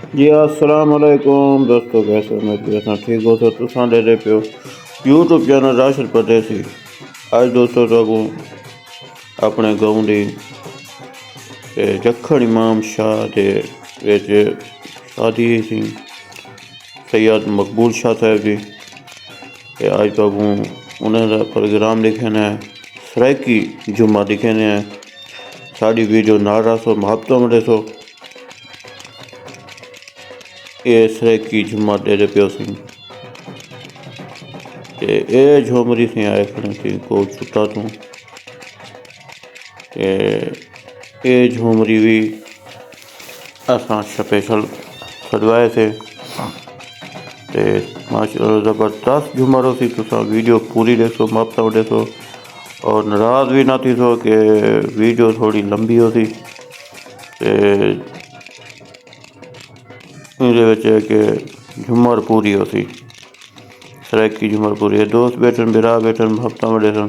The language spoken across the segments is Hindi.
जी अस्सलाम वालेकुम दोस्तों, कैसे हो? मैं भी ठीक हो तो तुसां दे पियो यूट्यूब चैनल राशिद परदेसी। आज दोस्तों तुहानू अपने गाँव दी जखण इमाम शाह दे विच शादी सी सैयद मकबूल शाह साहब जी। आज तुहानू उन्हां दा प्रोग्राम दिखाने है, सराइकी जुम्मा दिखाने है। साड़ी वीडियो नाल रसो महत्व में देसो ये सराइकी जुम्मा दे पियो सी ते ए झोमरी से आए खड़े थी को छुट्टा तू ते ए झोमरी भी असां स्पेशल सजवाए थे ते माशाअल्लाह ज़बरदस्त झूमर सी। तुसां वीडियो पूरी देखो, महत्व देखो और नाराज़ भी ना थी सो कि वीडियो थोड़ी लंबी होती ते के झूमर पूरी होती, सराइकी झूमर पूरी है। दोस्त बैठन बिरा बैठन हफ्ता में देखन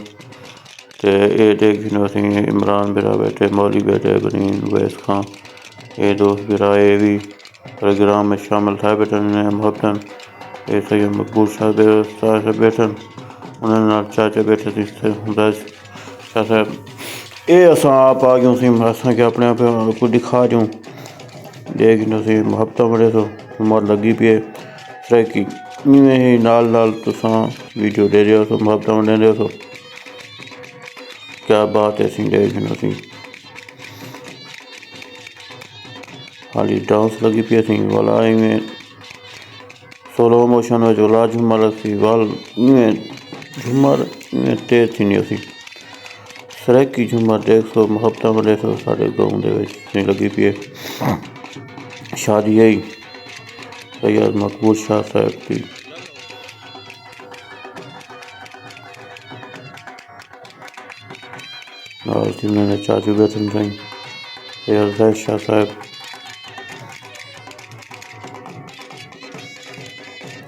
ते ए देखिन असी इमरान बिरा बैठे, मौली बैठे, बनीन वैस खां ये दोस्त बिरा ये भी प्रोग्राम में शामिल था बैठन हफ्तन। ये सैयद मकबूल शाह बैठन उन्होंने चाचा बैठे थे शाह साहब। ये असां आप आ गयूं सी, असां के अपने आप को दिखा दूँ देखिन सी हफ्ता में तो उमर लगी पी है सराइकी में ही नाल तुसां वीडियो दे रहे हो हफ्ता में दे रहे हो। क्या बात है सी देखिन सी हाली डांस लगी पी सी वाला में सोलो मोशन में जोला झूमर सी वाल में झूमर में तेज थी सी सराइकी झूमर देख सो हफ्ता में देखो साढ़े गाँव के लगी पी है। शादी है सैयद मकबूल शाह साहब की। जिन्होंने चाचू बैठन सही सैयद जैद शाह साहब।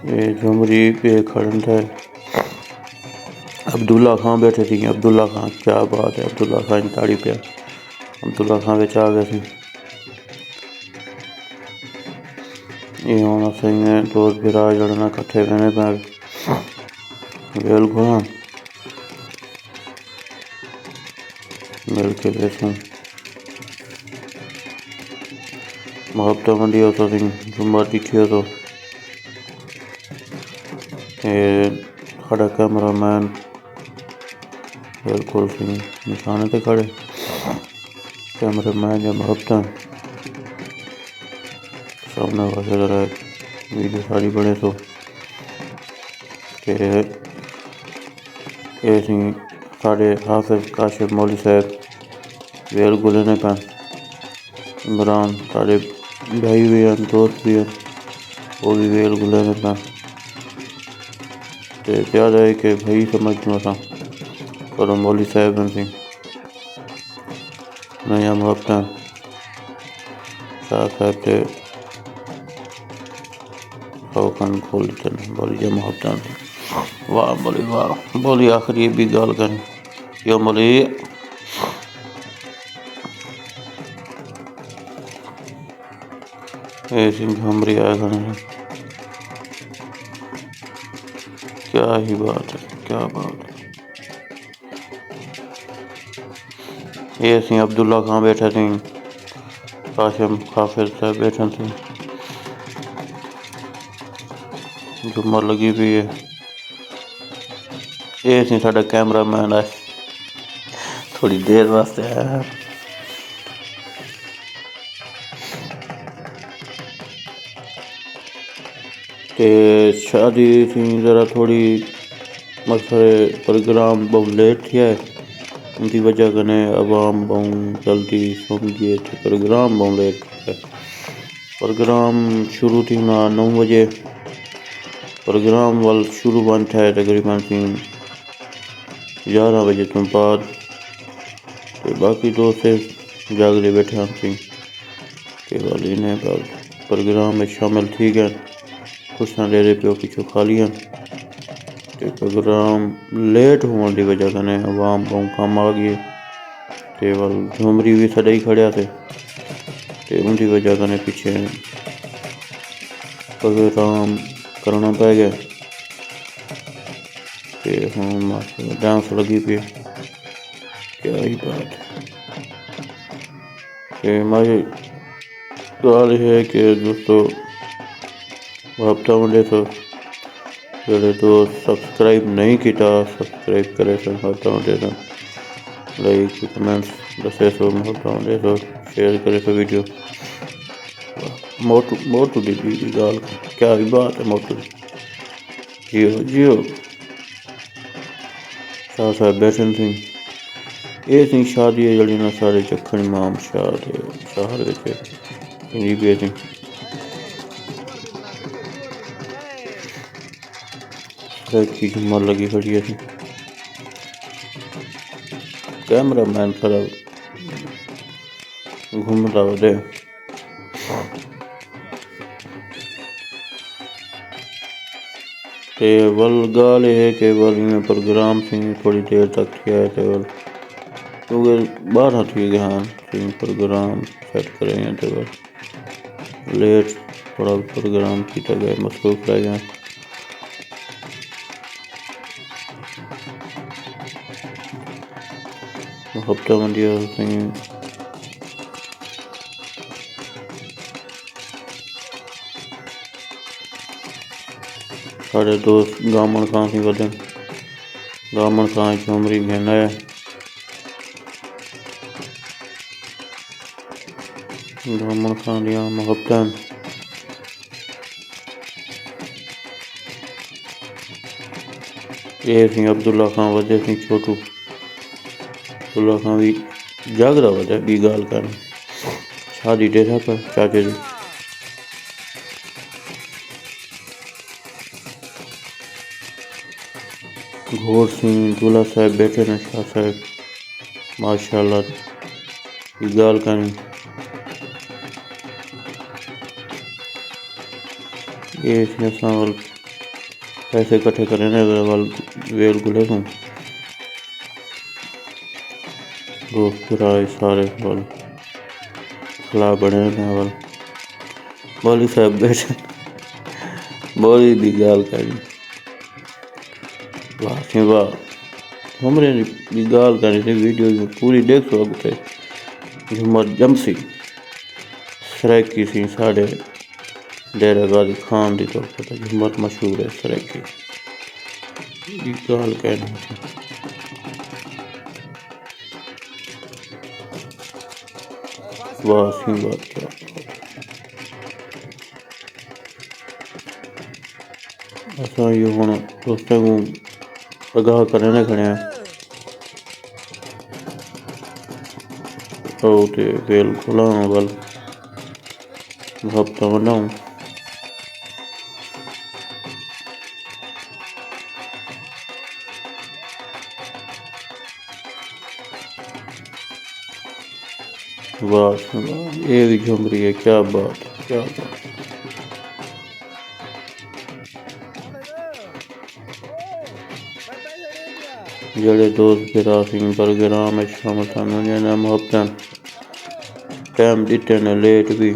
ये झुमरी पे खड़न थे अब्दुल्ला खां बैठे थी। अब्दुल्ला खां, क्या बात है, अब्दुल्ला खां ताड़ी पे अब्दुल्ला खां बेच आ गए थे। ये होना सही है दोस्त बिरा जड़ना कट्ठे रहने पैर वेल घुआ मिल के बैठूं महत्व मंडी हो तो जुम्मा दिखी हो तो खड़ा कैमरा मैन बिल्कुल सी निशाने ते खड़े कैमरा मैन या महत्व सामने वाले जरा वीडियो सारी बने तो ये साढ़े हाफिज काशिफ मौली साहब वेल गुलने पैन इमरान साढ़े भाई भी हैं दोस्त भी हैं वो भी वेल गुलने पैन तो ज़्यादा है कि भाई समझ असा पर मौली साहब सी नया मुहब्बत शाह साहब से खन खोल बोली मुहब्बत वाह बोली वाह बोली आखिरी भी गाल कर यो बोली झुमरी आया खड़े क्या ही बात है, क्या बात है। ये सी अब्दुल्ला खां बैठे थे, काशिम हाफिज साहब बैठे थे, झुमर लगी हुई है। ये सी साडा कैमरा मैन है थोड़ी देर वास्ते आया ते शादी थी ज़रा थोड़ी मसले प्रोग्राम बहुत लेट थी है उनकी वजह कने आवाम बहुत जल्दी समझिए तो प्रोग्राम बहुत लेट है। प्रोग्राम शुरू थी ना 9 बजे प्रोग्राम वाल शुरू बन है तकरीबन 11 बजे तो बाद तो बाकी दोस्त जागते बैठे सी केवल इन्हें प्रोग्राम में शामिल थी गए कुछ ना ले पियो पिछू खा लिया तो प्रोग्राम लेट होने की वजह कने आवाम बहुत कम आ गई केवल झुमरी भी सदा ही खड़िया थे तो उनकी वजह कने पीछे प्रोग्राम करना पै गया ते हुण मास्टर डांस लगी पे क्या ही बात है। हमारी गल है कि दोस्तों हफ्ता मंडे तो जो दोस्त सब्सक्राइब नहीं किया सब्सक्राइब करे सन हफ्ता मंडे तो लाइक कमेंट्स दसे सो हफ्ता मंडे तो शेयर करे तो वीडियो मोटू मोटू दी गाल क्या ही बात है मोटू जियो जियो शाह साहब बैठन सिंह ये सी शादी है जड़ी ना सारे चखन इमाम शाह के शहर इन्हीं पे सी की झुमर लगी खड़ी है कैमरा मैन सारा घूमता वे ते वल गाल है कि वल में प्रोग्राम सी थोड़ी देर तक किया है तो वल क्योंकि 12 थी गया सी प्रोग्राम सेट करें तो वल लेट थोड़ा प्रोग्राम किया गया मसरूफ रह गया हफ्ता मंडिया साढ़े दोस्त गामन खां सी वधन गामन खां झुमरी घेना है गामन खां दिया मोहब्बत ये सी अब्दुल्ला खां वधे सी छोटू अब्दुल्ला खां भी जागदा वधे बी गाल कर शादी डेरा पर चाचे जी घोड़ सिंह दूल्हा साहब बैठे ने शाह साहब माशाल्लाह गाल करें ये वाल पैसे इकट्ठे करें वाल वेल गुले हूँ दोस्त राय सारे वाल खिला बने वाल मौली साहब बैठे मौली भी गाल करी वाह सी वाह हमरे भी गाल करी थी वीडियो पूरी देख सो अगते झुमर जमसी सराइकी सी साढ़े डेरा गाजी खान की तरफ तो झुमर मशहूर है सराइकी गाल कहना वाह सी बात क्या असा ये हूँ दोस्तों को आगाह करने खड़े तो वेल खोला वल हफ्ता बनाऊँ वाह ये भी झुमरी है क्या बात क्या बात जड़े दोस्त फिरा सिंह प्रोग्राम में शामिल सन मोहब्बत टाइम दिते ने लेट भी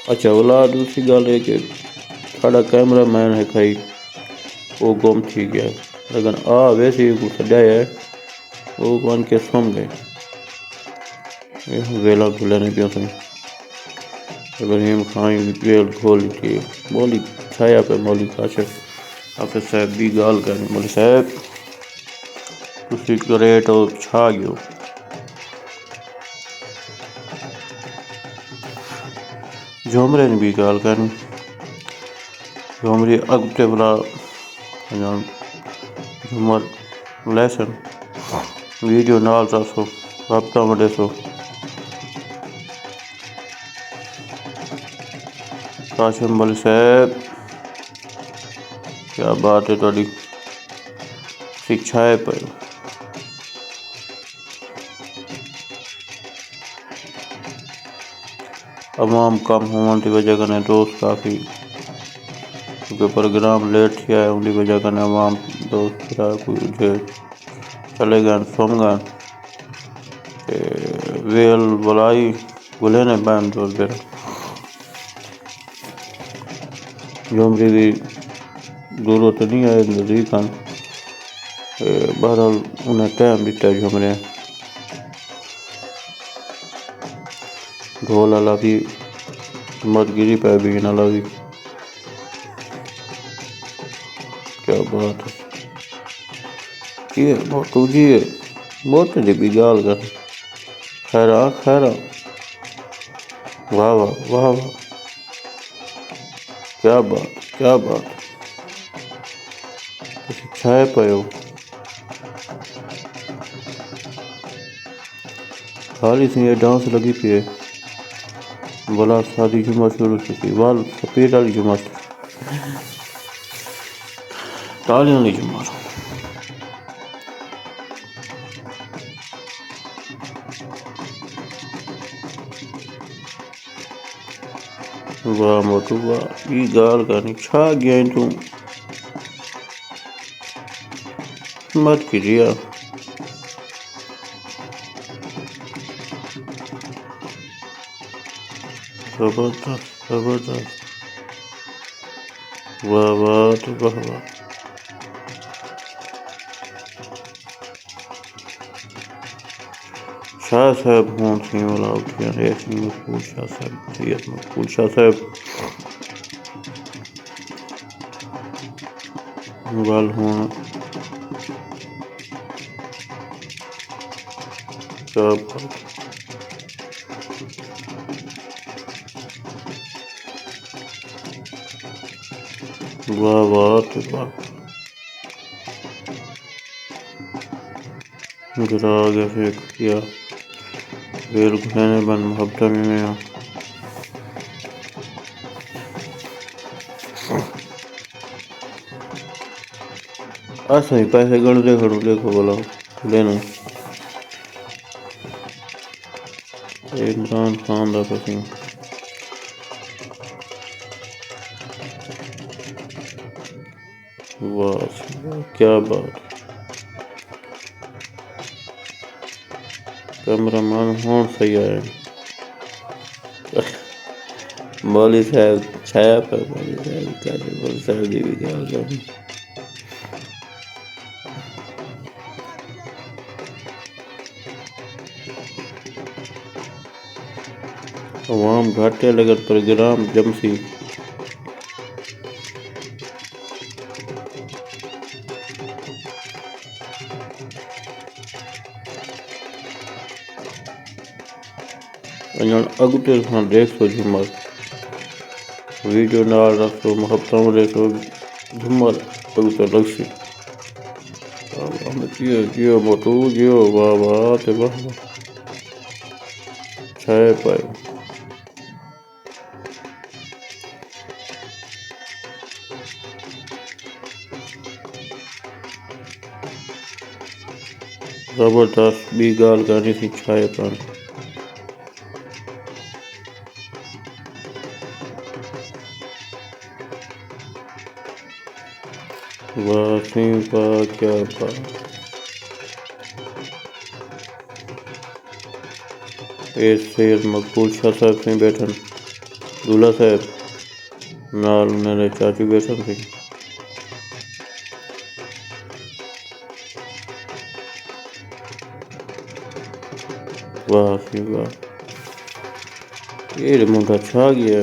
अच्छा औलाद दूसरी गल है कि साड़ा कैमरा मैन है खाई वो गुम थी गया लेकिन आ वैसे ही सजा है वो बन के सुन गए वेला खुलने पियो सही इब्राहिम खान वेल खोली थी मौली छाया पे मौली काशिफ हाफिज साहब भी गाल करनी मौली साहब तुसी करे तो छा गयो झुमरे ने भी गाल करनी झुमरी अगते बला झुमर लेसन वीडियो नाल सो हफ्ता वडे सो काशिम मौली साहब क्या बात है थोड़ी शिक्षा है पर अवाम कम होने की वजह कने दोस्त काफ़ी क्योंकि प्रोग्राम लेट थी है उनकी वजह कने अवाम दोस्त चले गए सुम गए वेल बुलाई गुले ने बैन दोस्त बेरा झुमरी भी दूरों तो नहीं आए, नज़दीक हैं। बहरहाल उन्हें टाइम दिता झुमरे। ढोल वाला भी मदगिरी पै भी वाला भी। क्या बात है, ये मोटू जी बहुत जी भी गाल कर। खैरा खैरा, वाह वाह वाह वाह, क्या बात क्या बात। छाए पायो खाली सी ये डांस लगी पी है। भला सादी झुमर शुरू थी, वाल सफेद वाली झुमर, तालियां वाली झुमर। वाह मोटू वाह, ई गाल करनी छा गया तू मत कीजिए। जबरदस्त जबरदस्त, वाह वाह तो वाह वाह। शाह साहब हों सी वाला उठिया ऐसी मकबूल शाह साहब, सैयद मकबूल शाह साहब वाल हों। क्या बात, वाह वाह तो वाह। गिरा गया फेंक किया वेल घुने बन मोहब्बत में। सही पैसे गण दे खड़ू देखो बोला लेना इमरान खान का पसी। वाह क्या बात। कैमरामैन हों सही आए। मौली साहब छाया पर मौली साहब क्या मौली साहब की भी क्या करनी। अवाम घाटे लगत प्रोग्राम जमसी। अजन अगुटे खां देखो झूमर वीडियो नाल रखो मोहब्बत में देखो झूमर अगुटे लगसी। जियो जियो मोटू जियो, वाह वाह ते वाह वाह। छाए पाए जबरदस्त बी गाल करनी सी छाए पान। वाह सिंह वाह क्या बात। ए सैयद मकबूल शाह साहब से बैठन दूल्हा साहब नाल मेरे चाचू बैठन थे। वाह सी वाह, ये मुंडा छा गया।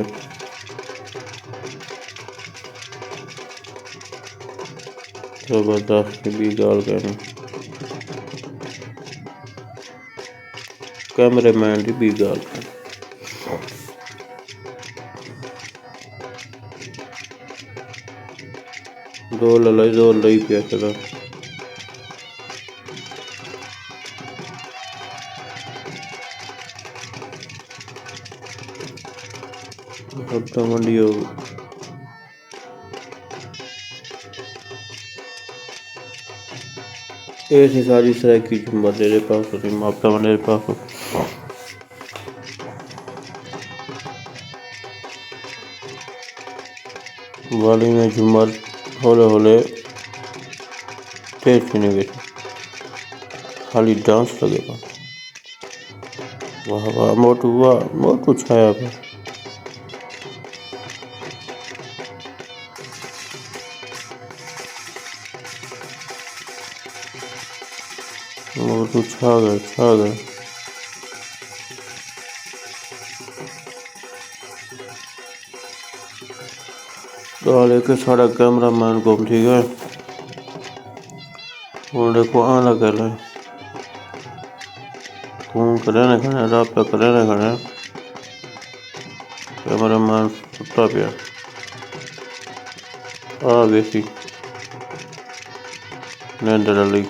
जबरदस्त भी गाल करनी। कैमरामैन की भी गाल करनी। दो लई पिया करा। अब तो मंडी हो ऐसी सारी तरह की झुमर तेरे पास होती मापता मेरे पास हो। वाली में झुमर होले होले तेज नहीं बैठे खाली डांस लगेगा। वाह वाह मोटू छाया पे। बहुत छा गए छा गए। गाल के साढ़ा कैमरा मैन गुम ठीक है। हूँ देखो आना कर ले फोन करे ने खड़े राबता करे ने खड़े कैमरा मैन सुता पिया आ गई सी नींद डली।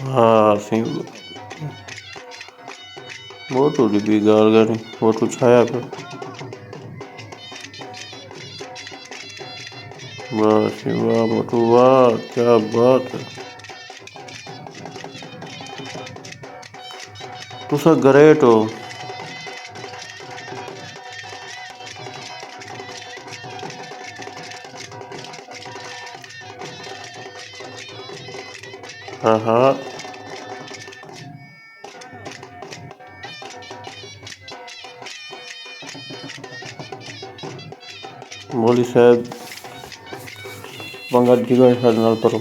हाँ सी मोटू दी भी गाल गई मोटू छाया पे वाह सी वाह मोटू वाह क्या बात है तुसा ग्रेट हो। हाँ हाँ मौली साहब पंगा जिगर साथ नाल करो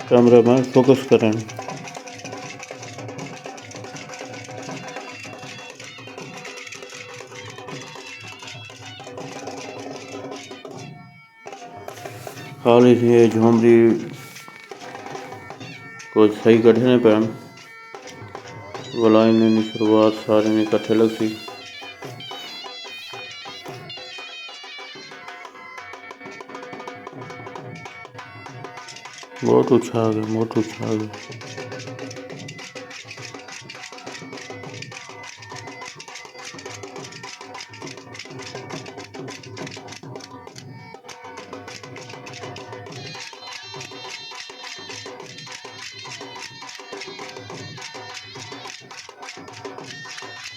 कैमरा मैन फोकस करें। खाली सी ये झोमरी को सही कढ़ने पैन वलाइन ने शुरुआत सारे ने इकट्ठे लग सी बहुत उछा गए बहुत उछा गए।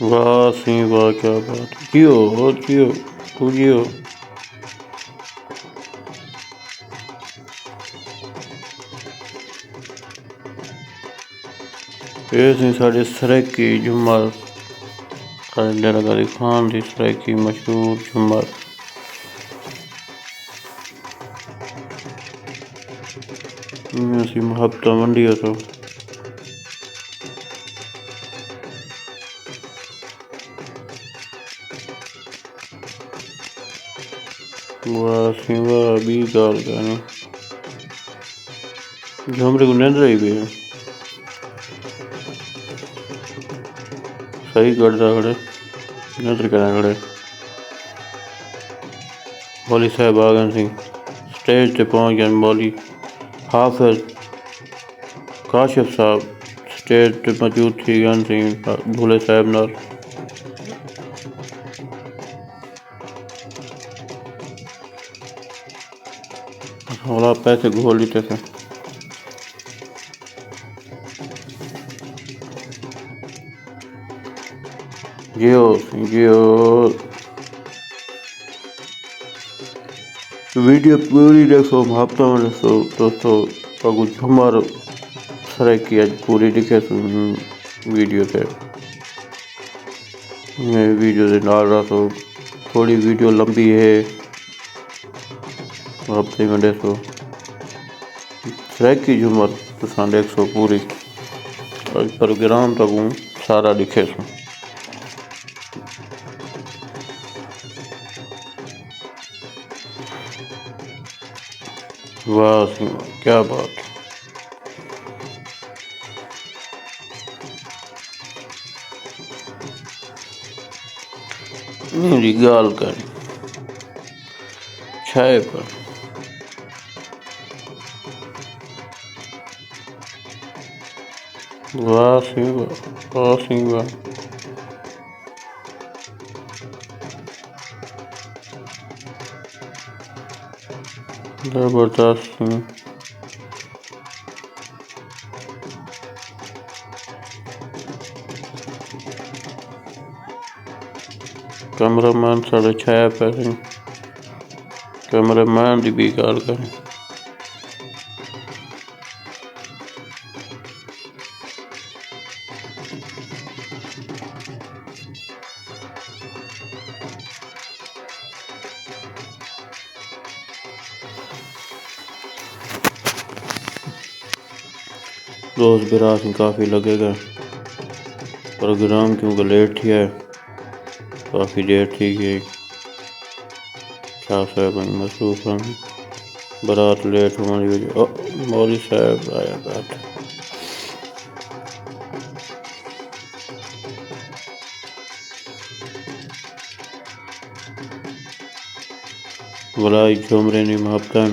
वाह सी वाह क्या बात जियो हो जियो तू जियो। ये सी साढ़े सराइकी झुमर डेरा गाली खान की सराइकी मशहूर झुमर सी हफ्ता मंडी है तो वाह सी वाह भी गाल कहनी झुमरी को नींद रही भी है सही करता खड़े नजर करा खड़े मौली साहब आ गए सिंह स्टेज पे पहुंच गए मौली हाफिज काशिफ साहब स्टेज पे मौजूद थी गन सिंह भूले साहब नाल हौला पैसे घोल लेते थे। जियो जियो वीडियो पूरी देखो हफ्ता में देखो दोस्तों अगू झुमर सराइकी आज पूरी दिखे वीडियो से वीडियो से डाल रहा तो थोड़ी वीडियो लंबी है हफ्ते में देखो सराइकी झुमर तुसा देख सो पूरी आज प्रोग्राम तक सारा दिखे सो। वाह सिंह क्या बात मेरी गाल कर छाए पर वाह सिंह वाह सिंह वाह जबरदस्त सिंह कैमरामैन साढ़े छाया पे कैमरामैन की भी गाल करें दोस्त बिरा काफ़ी लगेगा प्रोग्राम क्योंकि लेट थी है, काफ़ी देर थी गई। शाह साहब मसरूफ हैं, बारात लेट होने की वजह मौलवी साहब आया बात। वलाई झुमरे ने महबतन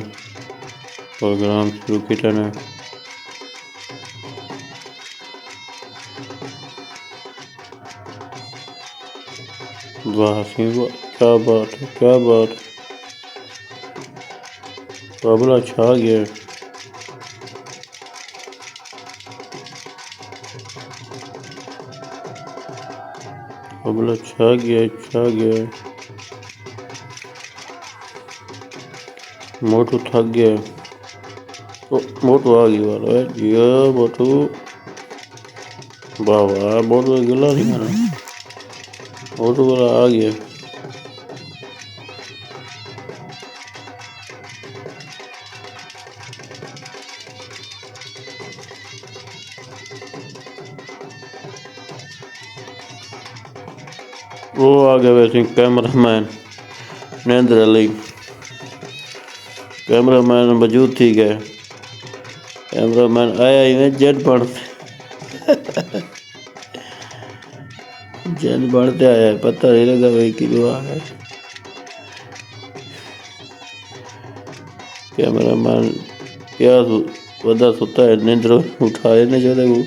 प्रोग्राम शुरू किया ने। वाह सिंह क्या बात है, क्या बात है, बाबला छा गया। बाबला छा गया, छा गया। मोटू थक गया। मोटू आ गया वाला है जिया मोटू। वाह वाह मोटू गिला नहीं खाना, मोटू वाला आ गया। वो आ गया वैसे कैमरामैन नरेंद्र अली। कैमरामैन मौजूद थी गए। कैमरामैन आया ही में जेट बन जेट बनते आया, पता नहीं लगा भाई कि आ गए। कैमरामैन क्या वदा सुता है, नींद उठाए ने जो वो।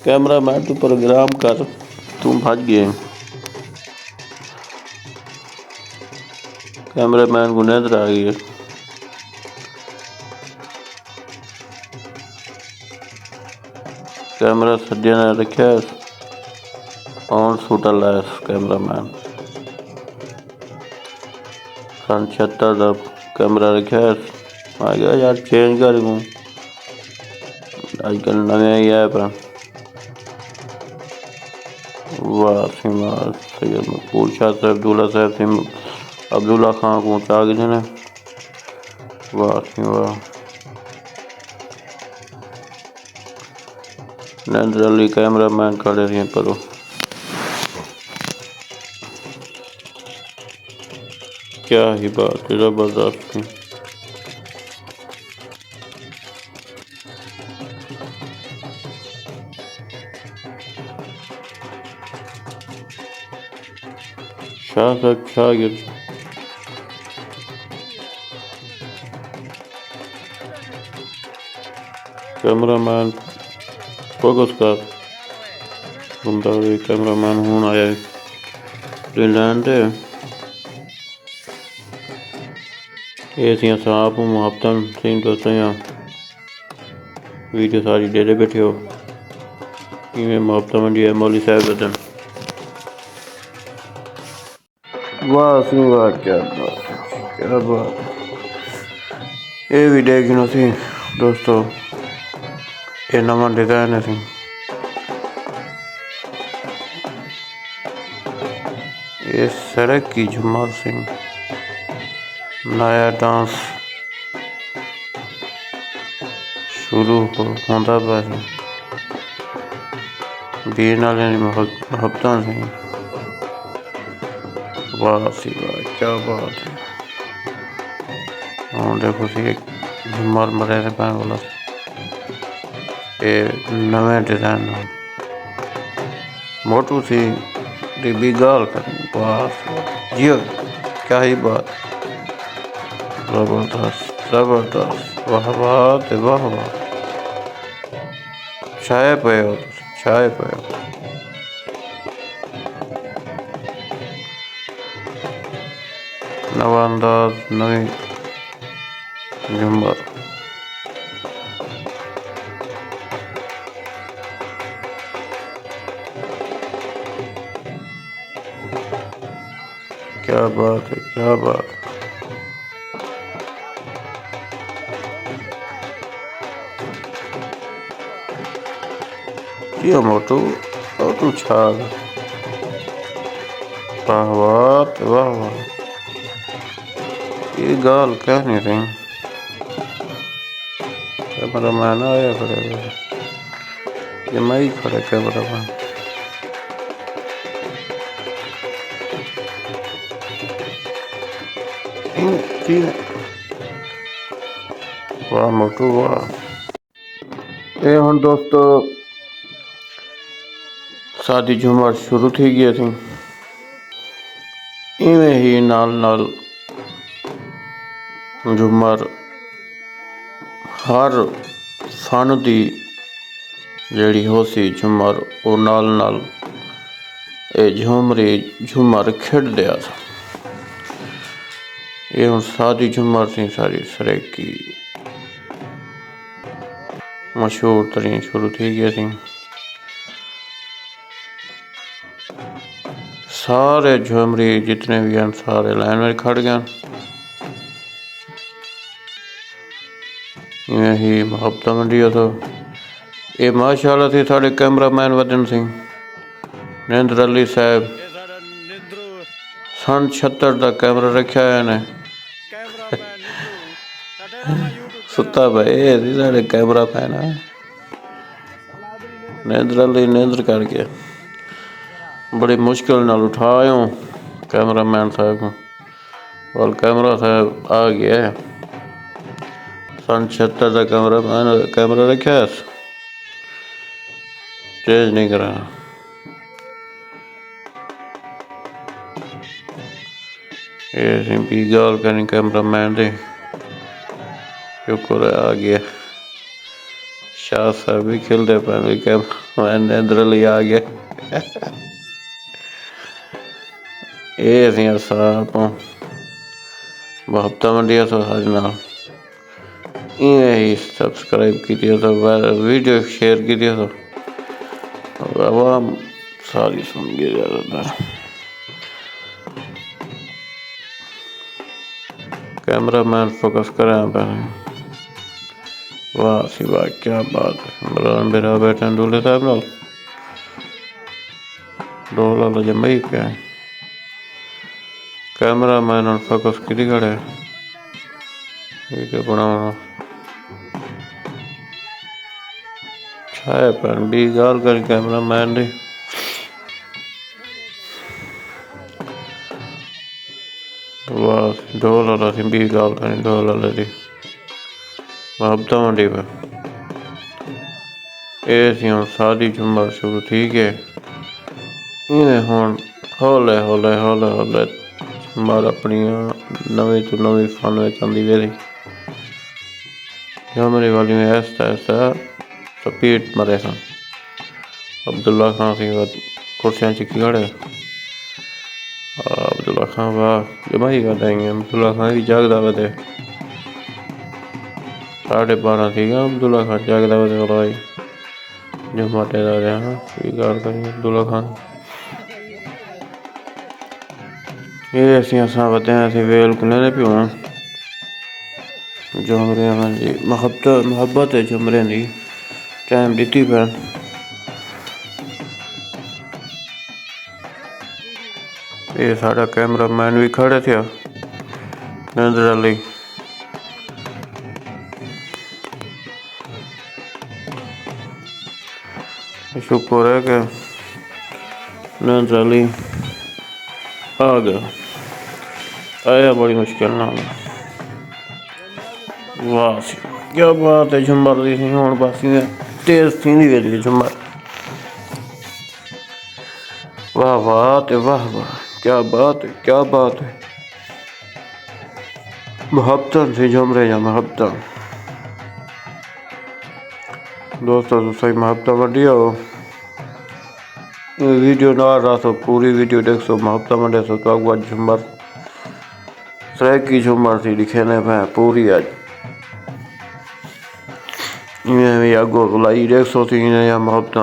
कैमरामैन तू प्रोग्राम कर, तू भज गए। कैमरामैन को नींद आ गई। कैमरा सज्जे ने रखा ऑन सूटा लाया कैमरामैन। सन 76 का कैमरा रखा आ गया यार, चेंज कर दूँ अजकल नवे ही है पर। वाह सिंह सैयद मकबूल शाह साहब, अब्दुल्ला साहब सिंह, अब्दुल्ला खान को चा गए ने। वाह सिंह वाह। नरेंद्र अली कैमरामैन खड़े रहे पर क्या ही बात है, जबरदस्त थी। शाह साहब छा गए। कैमरामैन फोकस कर घूमता हुए। कैमरामैन हूँ आया इंग्लैंड ये सी आप मुहब्बतन सिंह दोस्तों वीडियो सारी डेरे बैठे हो इवें मुहब्बत मंडी है मौलवी साहब बदन। वाह सिंह वाह, क्या बात है, क्या बात है। ये भी देखना सी दोस्तों, ये नवा डिजाइन है सी। ये सड़क की झुमर सिंह नया डांस शुरू होता पाया बीन वाले मुहब्बत से। वाह सी वाह, क्या बात है। हाँ देखो सी एक झुमर मरे ने पैन वाला ये नवे डिजाइन मोटू सी डिब्बी गाल कर। वाह जियो क्या ही बात, जबरदस्त जबरदस्त। वाह बात है, वाह वाह। छाए पे हो, छाए पे हो। नवा अंदाज नवी झुमर। क्या बात है, क्या बात है। ये मोटू मोटू छाग। वाह वाह वाह वाह। ये गाल क्या नहीं रही, कैमरा मैन आया खड़े ये मैं ही खड़े कैमरा मैन वाह मोटू वाह। ये हम दोस्तों शादी झूमर शुरू थी गई थी इवें ही नाल नाल झूमर हर फन की जिहड़ी हो सी झूमर वो नाल नाल ये झूमर खिड़ दिया था। ये हुण शादी झूमर थी सारी सरेकी मशहूर तरीन शुरू थी गई थी। सारे झुमरी जितने भी हैं सारे लाइन में खड़ गए। यही मुहब्बत मंडिया तो ये माशाअल्लाह थी साढ़े कैमरा मैन वदन सिंह नरेंद्र अली साहब सन 76 का कैमरा रखा है ने सुता भाई साढ़े कैमरा मैन है नरेंद्र अली नरेंद्र करके बड़ी मुश्किल नाल उठाया कैमरा मैन साहब को और कैमरा साहब आ गया सन 76 का कैमरा रखा चेंज नहीं करा। ये भी गाल करनी कैमरा मैन दे शुक्र आ गया शाह साहब भी खेलते पे कैमरा मैन नरेंद्र अली आ गया। ये साहब मुहब्बत मंडिया तो हर नाल इवें ही सब्सक्राइब की वीडियो शेयर की तो आवाम सारी सुन गई ज़्यादातर। कैमरा मैन फोकस करें पहले वाह सी वाह क्या बात है। इमरान मेरा बैठे दूल्हे साहब नाल डोला जमई पे कैमरा मैन फोकस की खड़े वीडियो बनाना छाए पैन भी गाल कर कैमरा मैन दी वाह ढोल वाला थी भी गाल करनी ढोल वाले दी मुहब्बत मंडी पे ये सी हुण शादी झूमर शुरू थी गए इवें हुण हौले हौले हौले हौले झूमर अपनी नवी तो नवी फन में आंदी वे झूमरी वाली में ऐसा ऐसा स्पीड मरे सन अब्दुल्ला खान सिंह कुर्सियां चिकी खड़े अब्दुल्ला खान वाह जमाई कर देंगे अब्दुल्ला खान भी जागदा वे 12:30 थी गया अब्दुल्ला खान जागदा वे भाई जो माटे दा रहा स्वीकार करें अब्दुल्ला खान ये असी असा वते असी वेल कने पियो झुमरे जी मुहब्बत है झुमरे की टाइम दी पे ये साड़ा कैमरा मैन भी खड़े थे नरेंद्र अली शुक्र है कि नरेंद्र अली आ गया आया बड़ी मुश्किल ना वाह क्या बात है झुमर दी थी हुण बस तेज थी गई झुमर वाह वाह वाह वाह क्या बात है मुहब्बत थी झुमरे या मुहब्बत दोस्तों तो सही मुहब्बत बढ़िया हो वीडियो ना रहा तो पूरी वीडियो देख सो मुहब्बत मंडे सो तो अगवा झुमर सरेकी झुमर थी दिखेने पे पूरी आज इवें भी अगो लाई देख सो थी या मुहब्बत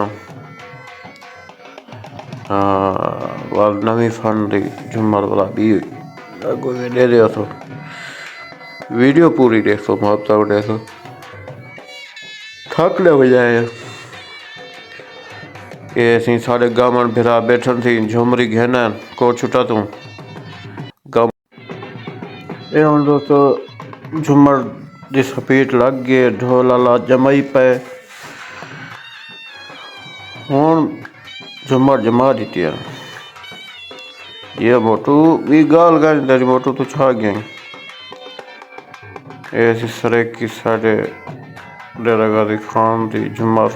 वाल नवी फन दी झुमर वाला भी अगो दे दिया तो वीडियो पूरी देख सो मुहब्बत मंडे सो थक ले बजाए ये असी साढ़े गावन फिरा बैठन थी झुमरी घेना को छुटा तू गम ये हम दोस्तों झुमर दी स्पीड लग गए, ढोल वाला जमाई पे हूँ झुमर जमा दी है। ये मोटू भी गाल गए तेरी मोटू तू छा गई। ऐसी सरेकी साढ़े डेरा गादी खान दी झुमर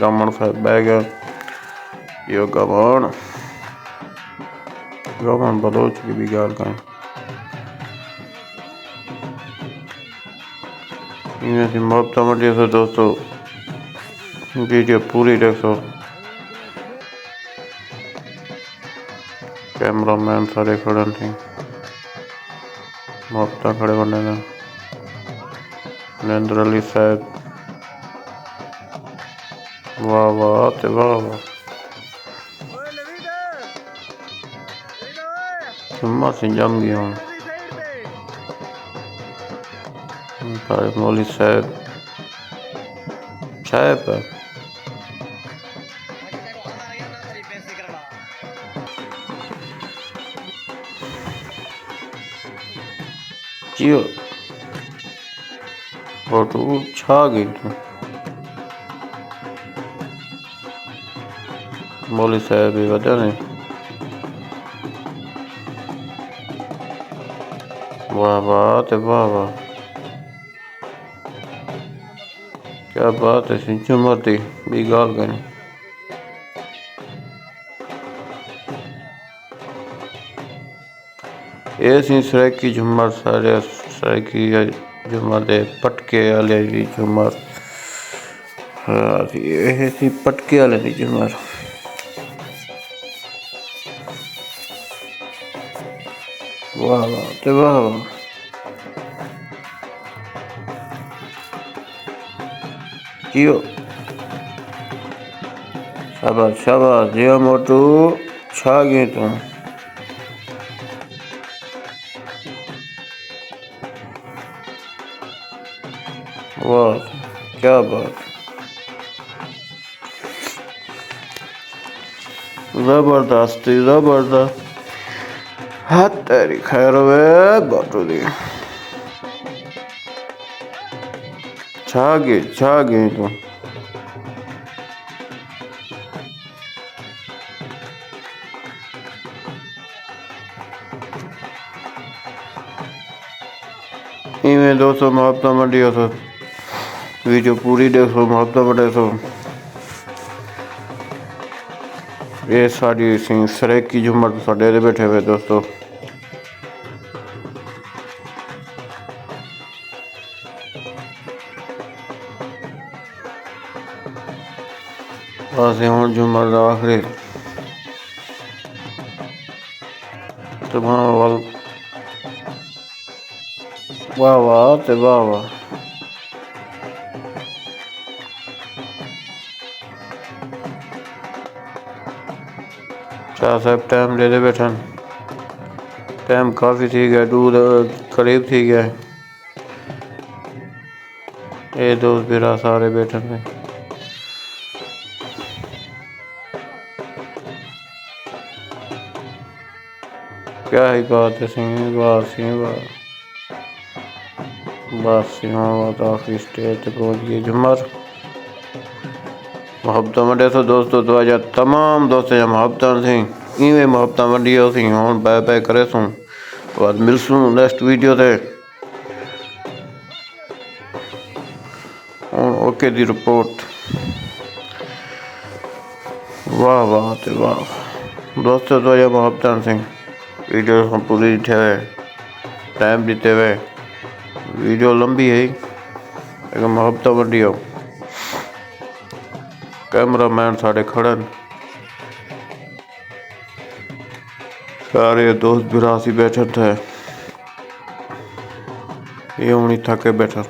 गमन साहब बह गया। यो गमन गमन बलोच की भी गाल गए। इनमें मोहब्बत मंडी से दोस्तों वीडियो पूरी देखो। कैमरामैन सारे खड़े थे, मोहब्बत खड़े बने थे। नरेंद्र अली साहब वाह वाह ते वाह वाह। जुम्मा से जम गया हूँ। मौली साहब छाया पर जियो फोटो छा गई तू। मौली साहब भी वजह ने वाह वाह ते वाह वाह। क्या बात है सी झुमर दी भी गाल गई। ये सी सरेकी झुमर सारे सरेकी झुमर दे पटके वाले दी झुमर। हाँ ये सी पटके वाले दी झुमर। वाह वाह ते वाह वाह। जियो शाबाश शाबाश जियो मोटू छा गई तू। वाह क्या बात, जबरदस्त जबरदस्त। हाथ तेरी खैर वे बाटू दी छा गई तू। इवें दोस्तों मोहब्बत मंडी हो वीडियो पूरी देखो मोहब्बत मंडी सो। ये साड़ी सी सरेकी झुमर साडे दे बैठे हुए दोस्तों। असें हुण झुमर दा आखिरी तमाम वाल वाह वाह ते वाह वाह। शाह साहब टाइम ले दे बैठन, टाइम काफ़ी थी गया, दूध करीब थी गया। ये दोस्त बिरा सारे बैठे थे। क्या ही बात है सिंह वाह बस सिंह आखिरी स्टेज तक पहुँच गई झुमर। मोहब्बत मंडे तो दोस्तों 2000 तमाम दोस्तों या मोहब्बत थी इवें मोहब्बत मंडी सी हूँ बाय बाय करे सूँ बाद मिलसूँ नेक्स्ट वीडियो ते। ओके दी रिपोर्ट वाह वाह ते वाह दोस्तों 2000 मोहब्बत थी वीडियो पूरी थे टाइम देते हुए वीडियो लंबी है लेकिन मोहब्बत मंडी हो। कैमरामैन साढ़े खड़न सारे दोस्त बिरासी बैठे थे। ये हूँ थके बैठा।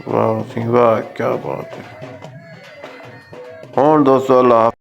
वाह सिंह वाह क्या बात है। हूँ दोस्तों अल्लाह।